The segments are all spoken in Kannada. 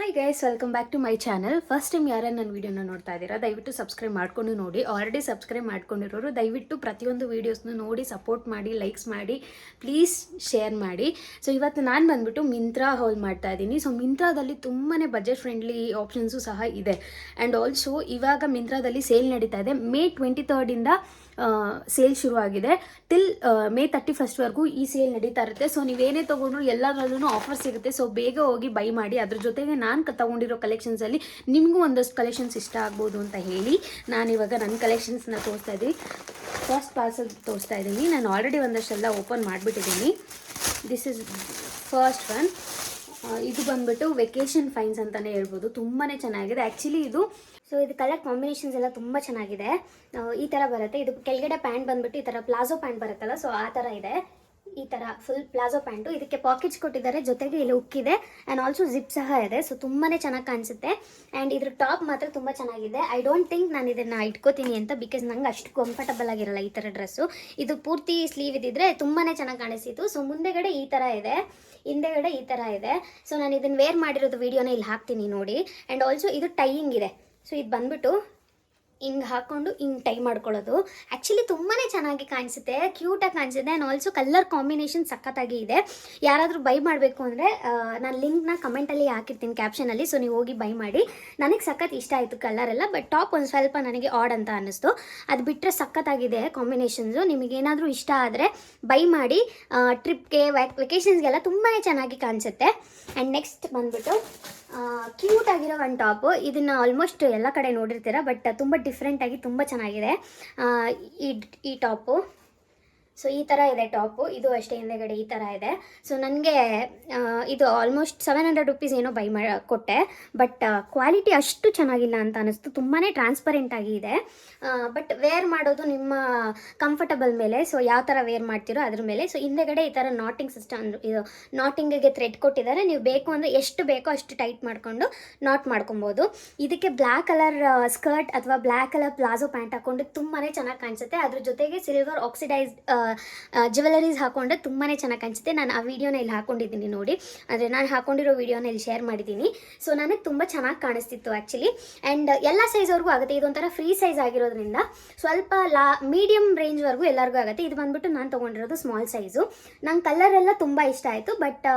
Hi guys, welcome back to my channel. First time ಯಾರನ್ನ ನನ್ನ ವೀಡಿಯೋನ ನೋಡ್ತಾ ಇದ್ದೀರಾ, ದಯವಿಟ್ಟು ಸಬ್ಸ್ಕ್ರೈಬ್ ಮಾಡ್ಕೊಂಡು ನೋಡಿ. ಆಲ್ರೆಡಿ ಸಬ್ಸ್ಕ್ರೈಬ್ ಮಾಡ್ಕೊಂಡಿರೋರು ದಯವಿಟ್ಟು ಪ್ರತಿಯೊಂದು ವೀಡಿಯೋಸ್ನ ನೋಡಿ ಸಪೋರ್ಟ್ ಮಾಡಿ, ಲೈಕ್ಸ್ ಮಾಡಿ, ಪ್ಲೀಸ್ ಶೇರ್ ಮಾಡಿ. ಸೊ ಇವತ್ತು ನಾನು ಬಂದ್ಬಿಟ್ಟು ಮಿಂತ್ರಾ ಹಾಲ್ ಮಾಡ್ತಾ ಇದ್ದೀನಿ. ಸೊ ಮಿಂತ್ರಾದಲ್ಲಿ ತುಂಬಾ ಬಜೆಟ್ ಫ್ರೆಂಡ್ಲಿ ಆಪ್ಷನ್ಸು ಸಹ ಇದೆ. ಆ್ಯಂಡ್ ಆಲ್ಸೋ ಇವಾಗ ಮಿಂತ್ರಾದಲ್ಲಿ ಸೇಲ್ ನಡೀತಾ ಇದೆ. ಮೇ 23rd ಸೇಲ್ ಶುರುವಾಗಿದೆ. ಟಿಲ್ ಮೇ 31st ಈ ಸೇಲ್ ನಡೀತಾ ಇರುತ್ತೆ. ಸೊ ನೀವೇನೇ ತೊಗೊಂಡ್ರು ಎಲ್ಲದರಲ್ಲೂ ಆಫರ್ ಸಿಗುತ್ತೆ. ಸೊ ಬೇಗ ಹೋಗಿ ಬೈ ಮಾಡಿ. ಅದ್ರ ಜೊತೆಗೆ ನಾನು ತೊಗೊಂಡಿರೋ ಕಲೆಕ್ಷನ್ಸಲ್ಲಿ ನಿಮಗೂ ಒಂದಷ್ಟು ಕಲೆಕ್ಷನ್ಸ್ ಇಷ್ಟ ಆಗ್ಬೋದು ಅಂತ ಹೇಳಿ ನಾನಿವಾಗ ನನ್ನ ಕಲೆಕ್ಷನ್ಸ್ನ ತೋರಿಸ್ತಾ ಇದ್ದೀನಿ. ಫಸ್ಟ್ ಪಾರ್ಸಲ್ ತೋರಿಸ್ತಾ ಇದ್ದೀನಿ. ನಾನು ಆಲ್ರೆಡಿ ಒಂದಷ್ಟೆಲ್ಲ ಓಪನ್ ಮಾಡಿಬಿಟ್ಟಿದ್ದೀನಿ. This is first one. ಇದು ಬಂದ್ಬಿಟ್ಟು ವೆಕೇಶನ್ ಫೈನ್ಸ್ ಅಂತಲೇ ಹೇಳ್ಬೋದು. ತುಂಬಾ ಚೆನ್ನಾಗಿದೆ ಆ್ಯಕ್ಚುಲಿ ಇದು. ಸೊ ಇದು ಕಲರ್ ಕಾಂಬಿನೇಷನ್ಸ್ ಎಲ್ಲ ತುಂಬ ಚೆನ್ನಾಗಿದೆ. ಈ ಥರ ಬರುತ್ತೆ. ಇದು ಕೆಳಗಡೆ ಪ್ಯಾಂಟ್ ಬಂದ್ಬಿಟ್ಟು ಈ ಥರ ಪ್ಲಾಜೋ ಪ್ಯಾಂಟ್ ಬರುತ್ತಲ್ಲ, ಸೊ ಆ ಥರ ಇದೆ. ಈ ಥರ ಫುಲ್ ಪ್ಲಾಜೋ ಪ್ಯಾಂಟು. ಇದಕ್ಕೆ ಪಾಕೆಟ್ಸ್ ಕೊಟ್ಟಿದ್ದಾರೆ, ಜೊತೆಗೆ ಇಲ್ಲಿ ಉಕ್ಕಿದೆ ಆ್ಯಂಡ್ ಆಲ್ಸೋ ಜಿಪ್ ಸಹ ಇದೆ. ಸೊ ತುಂಬಾ ಚೆನ್ನಾಗಿ ಕಾಣಿಸುತ್ತೆ. ಆ್ಯಂಡ್ ಇದ್ರ ಟಾಪ್ ಮಾತ್ರ ತುಂಬ ಚೆನ್ನಾಗಿದೆ. ಐ ಡೋಂಟ್ ಥಿಂಕ್ ನಾನು ಇದನ್ನು ಇಟ್ಕೋತೀನಿ ಅಂತ, ಬಿಕಾಸ್ ನಂಗೆ ಅಷ್ಟು ಕಂಫರ್ಟಬಲ್ ಆಗಿರಲ್ಲ ಈ ಥರ ಡ್ರೆಸ್ಸು. ಇದು ಪೂರ್ತಿ ಸ್ಲೀವ್ ಇದ್ದಿದ್ರೆ ತುಂಬಾ ಚೆನ್ನಾಗಿ ಕಾಣಿಸ್ತಿತ್ತು. ಸೊ ಮುಂದೆಗಡೆ ಈ ಥರ ಇದೆ, ಹಿಂದೆಗಡೆ ಈ ಥರ ಇದೆ. ಸೊ ನಾನು ಇದನ್ನು ವೇರ್ ಮಾಡಿರೋದು ವೀಡಿಯೋನ ಇಲ್ಲಿ ಹಾಕ್ತೀನಿ ನೋಡಿ. ಆ್ಯಂಡ್ ಆಲ್ಸೋ ಇದು ಟೈಯಿಂಗ್ ಇದೆ. ಸೊ ಇದು ಬಂದ್ಬಿಟ್ಟು ಹಿಂಗೆ ಹಾಕ್ಕೊಂಡು ಹಿಂಗೆ ಟೈ ಮಾಡ್ಕೊಳ್ಳೋದು. ಆ್ಯಕ್ಚುಲಿ ತುಂಬಾ ಚೆನ್ನಾಗಿ ಕಾಣಿಸುತ್ತೆ, ಕ್ಯೂಟಾಗಿ ಕಾಣಿಸುತ್ತೆ. ಆ್ಯಂಡ್ ಆಲ್ಸೋ ಕಲರ್ ಕಾಂಬಿನೇಷನ್ ಸಖತ್ತಾಗಿ ಇದೆ. ಯಾರಾದರೂ ಬೈ ಮಾಡಬೇಕು ಅಂದರೆ ನಾನು ಲಿಂಕ್ನ ಕಮೆಂಟಲ್ಲಿ ಹಾಕಿರ್ತೀನಿ, ಕ್ಯಾಪ್ಷನಲ್ಲಿ. ಸೊ ನೀವು ಹೋಗಿ ಬೈ ಮಾಡಿ. ನನಗೆ ಸಖತ್ ಇಷ್ಟ ಆಯಿತು ಕಲರೆಲ್ಲ. ಬಟ್ ಟಾಪ್ ಒಂದು ಸ್ವಲ್ಪ ನನಗೆ ಆಡ್ ಅಂತ ಅನ್ನಿಸ್ತು. ಅದು ಬಿಟ್ಟರೆ ಸಖತ್ತಾಗಿದೆ ಕಾಂಬಿನೇಷನ್ಸು. ನಿಮಗೇನಾದರೂ ಇಷ್ಟ ಆದರೆ ಬೈ ಮಾಡಿ. ಟ್ರಿಪ್ಗೆ ವೆಕೇಷನ್ಸ್ಗೆಲ್ಲ ತುಂಬಾ ಚೆನ್ನಾಗಿ ಕಾಣಿಸುತ್ತೆ. ಆ್ಯಂಡ್ ನೆಕ್ಸ್ಟ್ ಬಂದ್ಬಿಟ್ಟು ಕ್ಯೂಟ್ ಆಗಿರೋ ಒಂದು ಟಾಪು. ಇದನ್ನು ಆಲ್ಮೋಸ್ಟ್ ಎಲ್ಲ ಕಡೆ ನೋಡಿರ್ತೀರ, ಬಟ್ ತುಂಬ ಡಿಫ್ರೆಂಟಾಗಿ ತುಂಬ ಚೆನ್ನಾಗಿದೆ ಈ ಟಾಪು. ಸೊ ಈ ಥರ ಇದೆ ಟಾಪು. ಇದು ಅಷ್ಟೇ, ಹಿಂದೆಗಡೆ ಈ ಥರ ಇದೆ. ಸೊ ನನಗೆ ಇದು ಆಲ್ಮೋಸ್ಟ್ 700 ರುಪೀಸ್ ಏನೋ ಬೈ ಕೊಟ್ಟೆ. ಬಟ್ ಕ್ವಾಲಿಟಿ ಅಷ್ಟು ಚೆನ್ನಾಗಿಲ್ಲ ಅಂತ ಅನ್ನಿಸ್ತು. ತುಂಬಾ ಟ್ರಾನ್ಸ್ಪರೆಂಟ್ ಆಗಿ ಇದೆ. ಬಟ್ ವೇರ್ ಮಾಡೋದು ನಿಮ್ಮ ಕಂಫರ್ಟಬಲ್ ಮೇಲೆ. ಸೊ ಯಾವ ಥರ ವೇರ್ ಮಾಡ್ತೀರೋ ಅದ್ರ ಮೇಲೆ. ಸೊ ಹಿಂದೆಗಡೆ ಈ ಥರ ನಾಟಿಂಗ್ ಸಿಸ್ಟಮ್, ಇದು ನಾಟಿಂಗಿಗೆ ಥ್ರೆಡ್ ಕೊಟ್ಟಿದ್ದಾರೆ. ನೀವು ಬೇಕು ಅಂದರೆ ಎಷ್ಟು ಬೇಕೋ ಅಷ್ಟು ಟೈಟ್ ಮಾಡಿಕೊಂಡು ನಾಟ್ ಮಾಡ್ಕೊಬೋದು. ಇದಕ್ಕೆ ಬ್ಲ್ಯಾಕ್ ಕಲರ್ ಸ್ಕರ್ಟ್ ಅಥವಾ ಬ್ಲ್ಯಾಕ್ ಕಲರ್ ಪ್ಲಾಜೋ ಪ್ಯಾಂಟ್ ಹಾಕ್ಕೊಂಡು ತುಂಬಾ ಚೆನ್ನಾಗಿ ಕಾಣಿಸುತ್ತೆ. ಅದ್ರ ಜೊತೆಗೆ ಸಿಲ್ವರ್ ಆಕ್ಸಿಡೈಸ್ಡ್ ಜ್ಯುವೆಲರೀಸ್ ಹಾಕೊಂಡ್ರೆ ತುಂಬಾ ಚೆನ್ನಾಗಿ ಕಾಣಿಸುತ್ತೆ. ನಾನು ಆ ವಿಡಿಯೋನ ಇಲ್ಲಿ ಹಾಕೊಂಡಿದ್ದೀನಿ ನೋಡಿ. ಅಂದರೆ ನಾನು ಹಾಕೊಂಡಿರೋ ವಿಡಿಯೋನ ಇಲ್ಲಿ ಶೇರ್ ಮಾಡಿದ್ದೀನಿ. ಸೊ ನನಗೆ ತುಂಬ ಚೆನ್ನಾಗಿ ಕಾಣಿಸ್ತಿತ್ತು ಆ್ಯಕ್ಚುಲಿ. ಆ್ಯಂಡ್ ಎಲ್ಲ ಸೈಜ್ವರೆಗೂ ಆಗುತ್ತೆ. ಇದೊಂಥರ ಫ್ರೀ ಸೈಜ್ ಆಗಿರೋದ್ರಿಂದ ಸ್ವಲ್ಪ ಮೀಡಿಯಮ್ ರೇಂಜ್ವರೆಗೂ ಎಲ್ಲರಿಗೂ ಆಗುತ್ತೆ. ಇದು ಬಂದ್ಬಿಟ್ಟು ನಾನು ತೊಗೊಂಡಿರೋದು ಸ್ಮಾಲ್ ಸೈಜು. ನಂಗೆ ಕಲರ್ ಎಲ್ಲ ತುಂಬ ಇಷ್ಟ ಆಯಿತು. ಬಟ್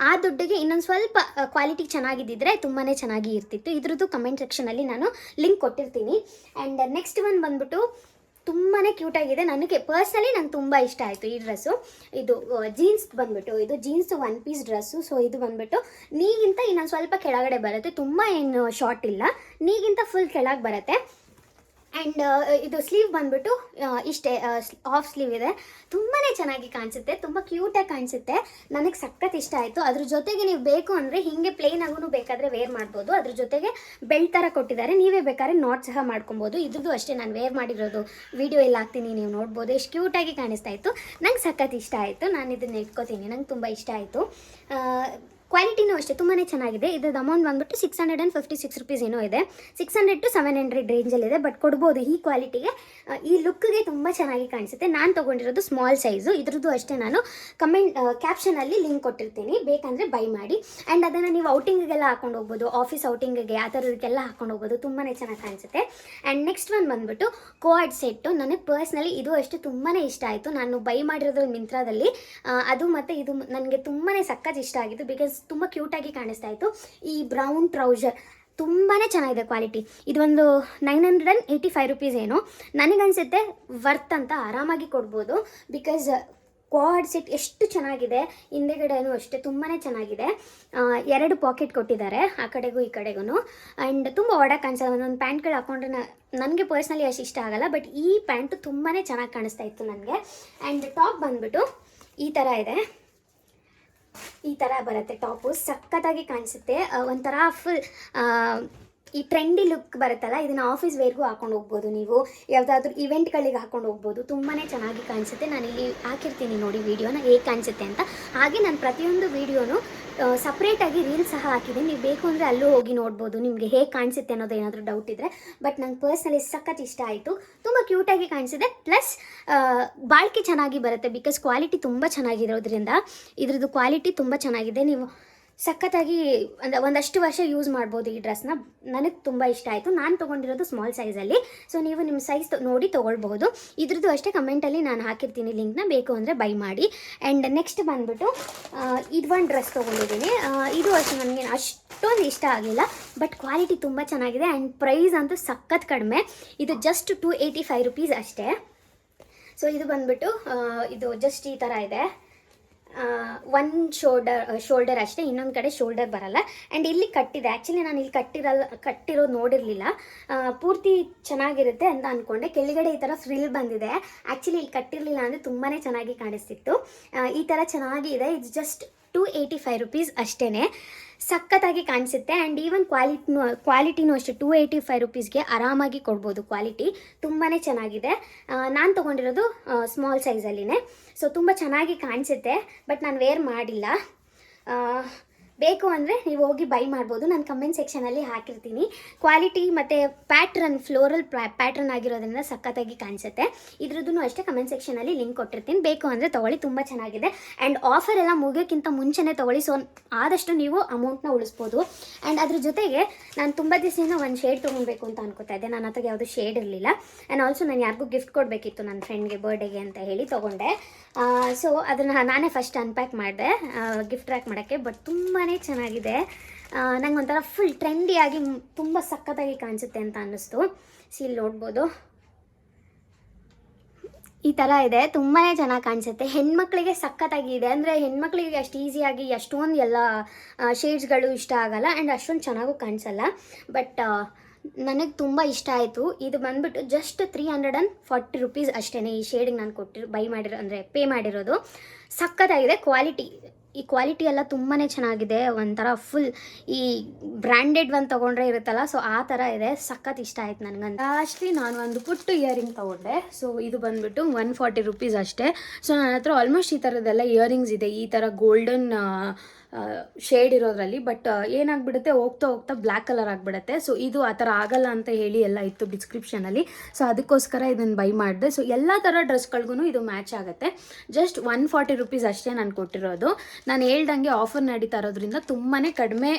ಆ ದುಡ್ಡಿಗೆ ಇನ್ನೊಂದು ಸ್ವಲ್ಪ ಕ್ವಾಲಿಟಿ ಚೆನ್ನಾಗಿದ್ದಿದ್ರೆ ತುಂಬಾ ಚೆನ್ನಾಗಿ ಇರ್ತಿತ್ತು. ಇದ್ರದ್ದು ಕಮೆಂಟ್ ಸೆಕ್ಷನಲ್ಲಿ ನಾನು ಲಿಂಕ್ ಕೊಟ್ಟಿರ್ತೀನಿ. ಆ್ಯಂಡ್ ನೆಕ್ಸ್ಟ್ ಒನ್ ಬಂದ್ಬಿಟ್ಟು ತುಂಬಾ ಕ್ಯೂಟಾಗಿದೆ. ನನಗೆ ಪರ್ಸ್ನಲಿ ನಂಗೆ ತುಂಬ ಇಷ್ಟ ಆಯಿತು ಈ ಡ್ರೆಸ್ಸು. ಇದು ಜೀನ್ಸ್ ಬಂದ್ಬಿಟ್ಟು, ಇದು ಜೀನ್ಸ್ 1 ಪೀಸ್ ಡ್ರೆಸ್ಸು. ಸೊ ಇದು ಬಂದ್ಬಿಟ್ಟು ನೀಗಿಂತ ಇನ್ನೊಂದು ಸ್ವಲ್ಪ ಕೆಳಗಡೆ ಬರುತ್ತೆ. ತುಂಬ ಏನು ಶಾರ್ಟ್ ಇಲ್ಲ, ನೀಗಿಂತ ಫುಲ್ ಕೆಳಗೆ ಬರುತ್ತೆ. ಆ್ಯಂಡ್ ಇದು ಸ್ಲೀವ್ ಬಂದ್ಬಿಟ್ಟು ಇಷ್ಟೇ, ಹಾಫ್ ಸ್ಲೀವ್ ಇದೆ. ತುಂಬಾ ಚೆನ್ನಾಗಿ ಕಾಣಿಸುತ್ತೆ, ತುಂಬ ಕ್ಯೂಟಾಗಿ ಕಾಣಿಸುತ್ತೆ. ನನಗೆ ಸಖತ್ ಇಷ್ಟ ಆಯಿತು. ಅದ್ರ ಜೊತೆಗೆ ನೀವು ಬೇಕು ಅಂದರೆ ಹೀಗೆ ಪ್ಲೇನ್ ಆಗೂ ಬೇಕಾದರೆ ವೇರ್ ಮಾಡ್ಬೋದು. ಅದ್ರ ಜೊತೆಗೆ ಬೆಲ್ಟ್ ಥರ ಕೊಟ್ಟಿದ್ದಾರೆ, ನೀವೇ ಬೇಕಾದ್ರೆ ನಾಟ್ ಸಹ ಮಾಡ್ಕೊಬೋದು. ಇದ್ರದ್ದು ಅಷ್ಟೇ, ನಾನು ವೇರ್ ಮಾಡಿರೋದು ವಿಡಿಯೋ ಎಲ್ಲ ಹಾಕ್ತೀನಿ, ನೀವು ನೋಡ್ಬೋದು. ಎಷ್ಟು ಕ್ಯೂಟಾಗಿ ಕಾಣಿಸ್ತಾ ಇತ್ತು. ನಂಗೆ ಸಖತ್ ಇಷ್ಟ ಆಯಿತು. ನಾನು ಇದನ್ನು ಇಟ್ಕೋತೀನಿ, ನಂಗೆ ತುಂಬ ಇಷ್ಟ ಆಯಿತು. ಕ್ವಾಲಿಟಿನೂ ಅಷ್ಟೇ ತುಂಬಾ ಚೆನ್ನಾಗಿದೆ. ಇದ್ರದ್ದು ಅಮೌಂಟ್ ಬಂದ್ಬಿಟ್ಟು 656 ರುಪೀಸ್ ಏನೋ ಇದೆ. 600 to 700 ರೇಂಜಲ್ಲಿದೆ. ಬಟ್ ಕೊಡ್ಬೋದು ಈ ಕ್ವಾಲಿಟಿಗೆ, ಈ ಲುಕ್ಗೆ ತುಂಬ ಚೆನ್ನಾಗಿ ಕಾಣಿಸುತ್ತೆ. ನಾನು ತೊಗೊಂಡಿರೋದು ಸ್ಮಾಲ್ ಸೈಜು. ಇದ್ರದ್ದು ಅಷ್ಟೇ, ನಾನು ಕ್ಯಾಪ್ಷನಲ್ಲಿ ಲಿಂಕ್ ಕೊಟ್ಟಿರ್ತೀನಿ, ಬೇಕಂದರೆ ಬೈ ಮಾಡಿ. ಆ್ಯಂಡ್ ಅದನ್ನು ನೀವು ಔಟಿಂಗಿಗೆಲ್ಲ ಹಾಕೊಂಡು ಹೋಗ್ಬೋದು, ಆಫೀಸ್ ಔಟಿಂಗಿಗೆ ಆ ಥರದಕ್ಕೆಲ್ಲ ಹಾಕೊಂಡು ಹೋಗ್ಬೋದು. ತುಂಬಾ ಚೆನ್ನಾಗಿ ಕಾಣಿಸುತ್ತೆ. ಆ್ಯಂಡ್ ನೆಕ್ಸ್ಟ್ ಒನ್ ಬಂದ್ಬಿಟ್ಟು ಕೋಆರ್ಡ್ ಸೆಟ್ಟು. ನನಗೆ ಪರ್ಸ್ನಲಿ ಇದು ಅಷ್ಟು ತುಂಬಾ ಇಷ್ಟ ಆಯಿತು. ನಾನು ಬೈ ಮಾಡಿರೋದು ಮಿಂತ್ರಾದಲ್ಲಿ. ಅದು ಮತ್ತು ಇದು ನನಗೆ ತುಂಬಾ ಸಖತ್ ಇಷ್ಟ ಆಗಿತ್ತು, ಬಿಕಾಸ್ ತುಂಬ ಕ್ಯೂಟಾಗಿ ಕಾಣಿಸ್ತಾ ಇತ್ತು. ಈ ಬ್ರೌನ್ ಟ್ರೌಸರ್ ತುಂಬಾ ಚೆನ್ನಾಗಿದೆ ಕ್ವಾಲಿಟಿ. ಇದೊಂದು 985 ರುಪೀಸ್ ಏನೋ. ನನಗನ್ಸುತ್ತೆ ವರ್ತ್ ಅಂತ, ಆರಾಮಾಗಿ ಕೊಡ್ಬೋದು. ಬಿಕಾಸ್ ಕ್ವಾಡ್ ಸೆಟ್ ಎಷ್ಟು ಚೆನ್ನಾಗಿದೆ. ಹಿಂದೆಗಡೆನೂ ಅಷ್ಟೇ ತುಂಬಾ ಚೆನ್ನಾಗಿದೆ. 2 ಪಾಕೆಟ್ ಕೊಟ್ಟಿದ್ದಾರೆ, ಆ ಕಡೆಗೂ ಈ ಕಡೆಗೂ. ಆ್ಯಂಡ್ ತುಂಬ ಒಡಕ್ಕೆ ಕಾಣಿಸಲ್ಲ. ಒಂದೊಂದು ಪ್ಯಾಂಟ್ಗಳು ಹಾಕೊಂಡ್ರೆ ನನಗೆ ಪರ್ಸ್ನಲಿ ಅಷ್ಟು ಇಷ್ಟ ಆಗಲ್ಲ. ಬಟ್ ಈ ಪ್ಯಾಂಟು ತುಂಬಾ ಚೆನ್ನಾಗಿ ಕಾಣಿಸ್ತಾ ಇತ್ತು ನನಗೆ. ಆ್ಯಂಡ್ ಟಾಪ್ ಬಂದ್ಬಿಟ್ಟು ಈ ಥರ ಇದೆ, ಈ ಥರ ಬರುತ್ತೆ ಟಾಪು. ಸಖತ್ತಾಗಿ ಕಾಣಿಸುತ್ತೆ. ಒಂಥರ ಫುಲ್ ಈ ಟ್ರೆಂಡಿ ಲುಕ್ ಬರುತ್ತಲ್ಲ, ಇದನ್ನು ಆಫೀಸ್ ವೇರ್ಗೂ ಹಾಕೊಂಡು ಹೋಗ್ಬೋದು. ನೀವು ಯಾವುದಾದ್ರೂ ಇವೆಂಟ್ಗಳಿಗೆ ಹಾಕೊಂಡು ಹೋಗ್ಬೋದು. ತುಂಬಾ ಚೆನ್ನಾಗಿ ಕಾಣಿಸುತ್ತೆ. ನಾನು ಇಲ್ಲಿ ಹಾಕಿರ್ತೀನಿ ನೋಡಿ ವಿಡಿಯೋನ, ಹೇಗೆ ಕಾಣಿಸುತ್ತೆ ಅಂತ. ಹಾಗೆ ನಾನು ಪ್ರತಿಯೊಂದು ವಿಡಿಯೋನು ಸಪ್ರೇಟಾಗಿ ರೀಲ್ಸ್ ಸಹ ಹಾಕಿದ್ದೀನಿ, ನೀವು ಬೇಕು ಅಂದರೆ ಅಲ್ಲೂ ಹೋಗಿ ನೋಡ್ಬೋದು, ನಿಮಗೆ ಹೇಗೆ ಕಾಣಿಸುತ್ತೆ ಅನ್ನೋದು ಏನಾದರೂ ಡೌಟ್ ಇದ್ದರೆ. ಬಟ್ ನಂಗೆ ಪರ್ಸ್ನಲಿ ಸಖತ್ ಇಷ್ಟ ಆಯಿತು. ತುಂಬ ಕ್ಯೂಟಾಗಿ ಕಾಣಿಸಿದೆ. ಪ್ಲಸ್ ಬಾಳಿಕೆ ಚೆನ್ನಾಗಿ ಬರುತ್ತೆ, ಬಿಕಾಸ್ ಕ್ವಾಲಿಟಿ ತುಂಬ ಚೆನ್ನಾಗಿರೋದ್ರಿಂದ ಇದ್ರದ್ದು ಕ್ವಾಲಿಟಿ ತುಂಬ ಚೆನ್ನಾಗಿದೆ. ನೀವು ಸಖತ್ತಾಗಿ ಅಂದರೆ ಒಂದಷ್ಟು ವರ್ಷ ಯೂಸ್ ಮಾಡ್ಬೋದು ಈ ಡ್ರೆಸ್ನ. ನನಗೆ ತುಂಬ ಇಷ್ಟ ಆಯಿತು. ನಾನು ತೊಗೊಂಡಿರೋದು ಸ್ಮಾಲ್ ಸೈಜಲ್ಲಿ. ಸೊ ನೀವು ನಿಮ್ಮ ಸೈಜ್ ನೋಡಿ ತೊಗೊಳ್ಬಹುದು. ಇದ್ರದ್ದು ಅಷ್ಟೇ ಕಮೆಂಟಲ್ಲಿ ನಾನು ಹಾಕಿರ್ತೀನಿ ಲಿಂಕ್ನ, ಬೇಕು ಅಂದರೆ ಬೈ ಮಾಡಿ. ಆ್ಯಂಡ್ ನೆಕ್ಸ್ಟ್ ಬಂದುಬಿಟ್ಟು ಇದು ಒಂದು ಡ್ರೆಸ್ ತೊಗೊಂಡಿದ್ದೀನಿ. ಇದು ಅಷ್ಟು ನನಗೆ ಅಷ್ಟೊಂದು ಇಷ್ಟ ಆಗಿಲ್ಲ, ಬಟ್ ಕ್ವಾಲಿಟಿ ತುಂಬ ಚೆನ್ನಾಗಿದೆ ಆ್ಯಂಡ್ ಪ್ರೈಸ್ ಅಂತೂ ಸಖತ್ ಕಡಿಮೆ. ಇದು ಜಸ್ಟ್ 285 ರುಪೀಸ್ ಅಷ್ಟೇ. ಸೊ ಇದು ಬಂದುಬಿಟ್ಟು ಇದು ಜಸ್ಟ್ ಈ ಥರ ಇದೆ. ಒನ್ ಶೋಲ್ಡರ್ ಅಷ್ಟೇ, ಇನ್ನೊಂದು ಕಡೆ ಶೋಲ್ಡರ್ ಬರಲ್ಲ. ಆ್ಯಂಡ್ ಇಲ್ಲಿ ಕಟ್ಟಿದೆ. ಆ್ಯಕ್ಚುಲಿ ನಾನು ಇಲ್ಲಿ ಕಟ್ಟಿರೋದು ನೋಡಿರಲಿಲ್ಲ. ಪೂರ್ತಿ ಚೆನ್ನಾಗಿರುತ್ತೆ ಅಂತ ಅಂದ್ಕೊಂಡೆ. ಕೆಳಗಡೆ ಈ ಥರ ಫ್ರಿಲ್ ಬಂದಿದೆ. ಆ್ಯಕ್ಚುಲಿ ಇಲ್ಲಿ ಕಟ್ಟಿರಲಿಲ್ಲ ಅಂದರೆ ತುಂಬಾ ಚೆನ್ನಾಗಿ ಕಾಣಿಸ್ತಿತ್ತು. ಈ ಥರ ಚೆನ್ನಾಗಿದೆ. ಇದು ಜಸ್ಟ್ 285 ರುಪೀಸ್ ಅಷ್ಟೇ. ಸಖತ್ತಾಗಿ ಕಾಣಿಸುತ್ತೆ. ಆ್ಯಂಡ್ ಈವನ್ ಕ್ವಾಲಿಟಿನೂ ಅಷ್ಟೇ 285 ರುಪೀಸ್ಗೆ ಆರಾಮಾಗಿ ಕೊಡ್ಬೋದು. ಕ್ವಾಲಿಟಿ ತುಂಬಾ ಚೆನ್ನಾಗಿದೆ. ನಾನು ತೊಗೊಂಡಿರೋದು ಸ್ಮಾಲ್ ಸೈಜಲ್ಲಿನೇ. ಸೊ ತುಂಬ ಚೆನ್ನಾಗಿ ಕಾಣಿಸುತ್ತೆ, ಬಟ್ ನಾನು ವೇರ್ ಮಾಡಿಲ್ಲ. ಬೇಕು ಅಂದರೆ ನೀವು ಹೋಗಿ ಬೈ ಮಾಡ್ಬೋದು. ನಾನು ಕಮೆಂಟ್ ಸೆಕ್ಷನಲ್ಲಿ ಹಾಕಿರ್ತೀನಿ. ಕ್ವಾಲಿಟಿ ಮತ್ತು ಪ್ಯಾಟ್ರನ್ ಫ್ಲೋರಲ್ ಪ್ಯಾಟ್ರನ್ ಆಗಿರೋದ್ರಿಂದ ಸಖತ್ತಾಗಿ ಕಾಣಿಸುತ್ತೆ. ಇದ್ರದ್ದು ಅಷ್ಟೇ ಕಮೆಂಟ್ ಸೆಕ್ಷನಲ್ಲಿ ಲಿಂಕ್ ಕೊಟ್ಟಿರ್ತೀನಿ. ಬೇಕು ಅಂದರೆ ತೊಗೊಳ್ಳಿ, ತುಂಬ ಚೆನ್ನಾಗಿದೆ. ಆ್ಯಂಡ್ ಆಫರ್ ಎಲ್ಲ ಮುಗಿಯೋಕ್ಕಿಂತ ಮುಂಚೆನೇ ತೊಗೊಳ್ಳಿ. ಸೊ ಆದಷ್ಟು ನೀವು ಅಮೌಂಟ್ನ ಉಳಿಸ್ಬೋದು. ಆ್ಯಂಡ್ ಅದ್ರ ಜೊತೆಗೆ ನಾನು ತುಂಬ ದಿವಸದಿಂದ ಒಂದು ಶೇಡ್ ತೊಗೊಳ್ಬೇಕು ಅಂತ ಅನ್ಕೋತಾ ಇದ್ದೆ. ನನ್ನ ಹತ್ರ ಯಾವುದೂ ಶೇಡ್ ಇರಲಿಲ್ಲ. ಆ್ಯಂಡ್ ಆಲ್ಸೋ ನಾನು ಯಾರಿಗೂ ಗಿಫ್ಟ್ ಕೊಡಬೇಕಿತ್ತು ನನ್ನ ಫ್ರೆಂಡ್ಗೆ ಬರ್ಡೇಗೆ ಅಂತ ಹೇಳಿ ತೊಗೊಂಡೆ. ಸೊ ಅದನ್ನು ನಾನೇ ಫಸ್ಟ್ ಅನ್ಪ್ಯಾಕ್ ಮಾಡಿದೆ ಗಿಫ್ಟ್ ರ್ಯಾಕ್ ಮಾಡೋಕ್ಕೆ. ಬಟ್ ತುಂಬಾ ಚೆನ್ನಾಗಿದೆ. ನಂಗೆ ಒಂಥರ ಫುಲ್ ಟ್ರೆಂಡಿಯಾಗಿ ತುಂಬ ಸಖತ್ತಾಗಿ ಕಾಣಿಸುತ್ತೆ ಅಂತ ಅನ್ನಿಸ್ತು. ಇಲ್ಲಿ ನೋಡ್ಬೋದು, ಈ ಥರ ಇದೆ. ತುಂಬಾ ಚೆನ್ನಾಗಿ ಕಾಣಿಸುತ್ತೆ. ಹೆಣ್ಮಕ್ಳಿಗೆ ಸಖತ್ತಾಗಿದೆ. ಅಂದರೆ ಹೆಣ್ಮಕ್ಳಿಗೆ ಅಷ್ಟು ಈಸಿಯಾಗಿ ಅಷ್ಟೊಂದು ಎಲ್ಲ ಶೇಡ್ಸ್ಗಳು ಇಷ್ಟ ಆಗಲ್ಲ ಆ್ಯಂಡ್ ಅಷ್ಟೊಂದು ಚೆನ್ನಾಗೂ ಕಾಣಿಸಲ್ಲ. ಬಟ್ ನನಗೆ ತುಂಬ ಇಷ್ಟ ಆಯಿತು. ಇದು ಬಂದುಬಿಟ್ಟು ಜಸ್ಟ್ 340 ರುಪೀಸ್ ಅಷ್ಟೇ. ಈ ಶೇಡಿಗೆ ನಾನು ಬೈ ಮಾಡಿರೋ ಅಂದರೆ ಪೇ ಮಾಡಿರೋದು. ಸಖತ್ತಾಗಿದೆ. ಈ ಕ್ವಾಲಿಟಿ ಎಲ್ಲ ತುಂಬಾ ಚೆನ್ನಾಗಿದೆ. ಒಂಥರ ಫುಲ್ ಈ ಬ್ರ್ಯಾಂಡೆಡ್ ಒಂದು ತೊಗೊಂಡ್ರೆ ಇರುತ್ತಲ್ಲ, ಸೊ ಆ ಥರ ಇದೆ. ಸಖತ್ ಇಷ್ಟ ಆಯ್ತು ನನಗಂತ. ಲಾಸ್ಟ್ಲಿ ನಾನು ಒಂದು ಪುಟ್ಟು ಇಯರಿಂಗ್ ತೊಗೊಂಡೆ. ಸೊ ಇದು ಬಂದುಬಿಟ್ಟು 140 ರುಪೀಸ್ ಅಷ್ಟೇ. ಸೊ ನನ್ನ ಹತ್ರ ಆಲ್ಮೋಸ್ಟ್ ಈ ಥರದ್ದೆಲ್ಲ ಇಯರಿಂಗ್ಸ್ ಇದೆ, ಈ ಥರ ಗೋಲ್ಡನ್ ಶೇಡ್ ಇರೋದ್ರಲ್ಲಿ. ಬಟ್ ಏನಾಗ್ಬಿಡುತ್ತೆ, ಹೋಗ್ತಾ ಹೋಗ್ತಾ ಬ್ಲ್ಯಾಕ್ ಕಲರ್ ಆಗಿಬಿಡುತ್ತೆ. ಸೊ ಇದು ಆ ಥರ ಆಗಲ್ಲ ಅಂತ ಹೇಳಿ ಎಲ್ಲ ಇತ್ತು ಡಿಸ್ಕ್ರಿಪ್ಷನಲ್ಲಿ. ಸೊ ಅದಕ್ಕೋಸ್ಕರ ಇದನ್ನು ಬೈ ಮಾಡಿದೆ. ಸೊ ಎಲ್ಲ ಥರ ಡ್ರೆಸ್ಗಳಿಗೂ ಇದು ಮ್ಯಾಚ್ ಆಗುತ್ತೆ. ಜಸ್ಟ್ 140 ರುಪೀಸ್ ಅಷ್ಟೇ ನಾನು ಕೊಟ್ಟಿರೋದು. ನಾನು ಹೇಳ್ದಂಗೆ ಆಫರ್ ನಡೀತಾ ಇರೋದ್ರಿಂದ ತುಂಬಾ ಕಡಿಮೆ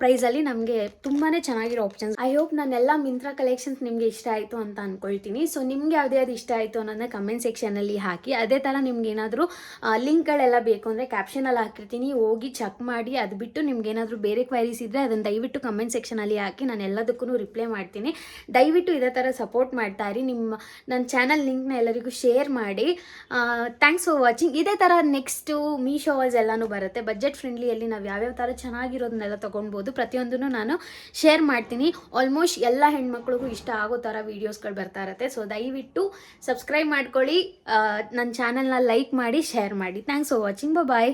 ಪ್ರೈಸಲ್ಲಿ ನಮಗೆ ತುಂಬಾ ಚೆನ್ನಾಗಿರೋ ಆಪ್ಷನ್ಸ್. ಐ ಹೋಪ್ ನಾನೆಲ್ಲ ಮಿಂತ್ರಾ ಕಲೆಕ್ಷನ್ಸ್ ನಿಮಗೆ ಇಷ್ಟ ಆಯಿತು ಅಂತ ಅಂದ್ಕೊಳ್ತೀನಿ. ಸೊ ನಿಮ್ಗೆ ಯಾವ್ದು ಇಷ್ಟ ಆಯಿತು ಅನ್ನೋದನ್ನ ಕಮೆಂಟ್ ಸೆಕ್ಷನಲ್ಲಿ ಹಾಕಿ. ಅದೇ ಥರ ನಿಮ್ಗೆ ಏನಾದರೂ ಲಿಂಕ್ಗಳೆಲ್ಲ ಬೇಕು ಅಂದರೆ ಕ್ಯಾಪ್ಷನಲ್ಲಿ ಹಾಕಿರ್ತೀನಿ, ಹೋಗಿ ಚೆಕ್ ಮಾಡಿ. ಅದು ಬಿಟ್ಟು ನಿಮ್ಗೆ ಏನಾದರೂ ಬೇರೆ ಕ್ವೈರೀಸ್ ಇದ್ದರೆ ಅದನ್ನು ದಯವಿಟ್ಟು ಕಮೆಂಟ್ ಸೆಕ್ಷನಲ್ಲಿ ಹಾಕಿ. ನಾನು ಎಲ್ಲದಕ್ಕೂ ರಿಪ್ಲೈ ಮಾಡ್ತೀನಿ. ದಯವಿಟ್ಟು ಇದೇ ಥರ ಸಪೋರ್ಟ್ ಮಾಡ್ತಾ ಇರಿ. ನನ್ನ ಚಾನಲ್ ಲಿಂಕ್ನ ಎಲ್ಲರಿಗೂ ಶೇರ್ ಮಾಡಿ. Thanks for watching. ಇದೇ ಥರ ನೆಕ್ಸ್ಟು ಮೀಶೋ ಎಲ್ಲನೂ ಬರುತ್ತೆ. ಬಜೆಟ್ ಫ್ರೆಂಡ್ಲಿಯಲ್ಲಿ ನಾವು ಯಾವ್ಯಾವ ಥರ ಚೆನ್ನಾಗಿರೋದನ್ನೆಲ್ಲ ತೊಗೊಳ್ಬೋದು, ಪ್ರತಿಯೊಂದನ್ನು ನಾನು ಶೇರ್ ಮಾಡ್ತೀನಿ. ಆಲ್ಮೋಸ್ಟ್ ಎಲ್ಲ ಹೆಣ್ಮಕ್ಳಿಗೂ ಇಷ್ಟ ಆಗೋ ಥರ ವೀಡಿಯೋಸ್ಗಳು ಬರ್ತಾ ಇರುತ್ತೆ. ಸೊ ದಯವಿಟ್ಟು ಸಬ್ಸ್ಕ್ರೈಬ್ ಮಾಡ್ಕೊಳ್ಳಿ, ನನ್ನ ಚಾನಲ್ನ ಲೈಕ್ ಮಾಡಿ, ಶೇರ್ ಮಾಡಿ. Thanks for watching. ಬಾಯ್.